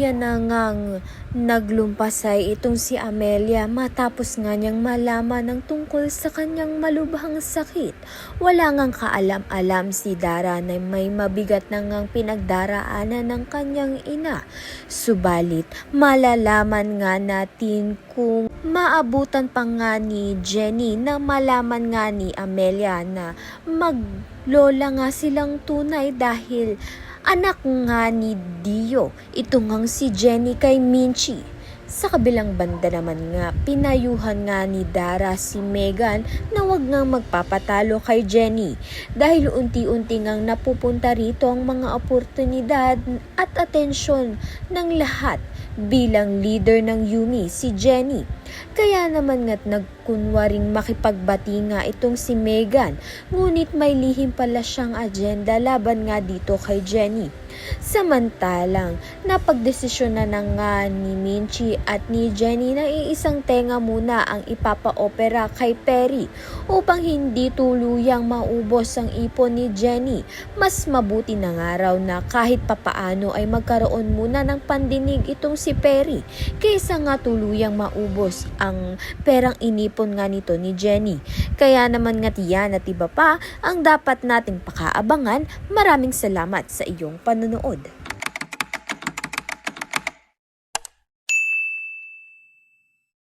tuluyan na ngang naglumpasay itong si Amelia matapos nga niyang malaman ng tungkol sa kanyang malubhang sakit. Wala ngang kaalam-alam si Dara na may mabigat na ngang pinagdaraanan ng kanyang ina. Subalit malalaman nga natin kung maabutan pa nga ni Jenny na malaman nga ni Amelia na maglola nga silang tunay dahil anak nga ni Dio, ito ngang si Jenny kay Minchi. Sa kabilang banda naman nga, pinayuhan nga ni Dara si Megan na wag ngang magpapatalo kay Jenny dahil unti-unti ngang napupunta rito ang mga oportunidad at atensyon ng lahat bilang leader ng Yumi, si Jenny. Kaya naman nga't nagkunwaring makipagbati nga itong si Megan, ngunit may lihim pala siyang agenda laban nga dito kay Jenny. Samantalang napagdesisyon na nga ni Minchi at ni Jenny na iisang tenga muna ang ipapa-opera kay Perry upang hindi tuluyang maubos ang ipon ni Jenny. Mas mabuti na nga raw na kahit papaano ay magkaroon muna ng pandinig itong si Perry kaysa nga tuluyang maubos ang perang inipon nga nito ni Jenny. Kaya naman nga tiyan at iba pa ang dapat nating pakaabangan. Maraming salamat sa iyong panonood.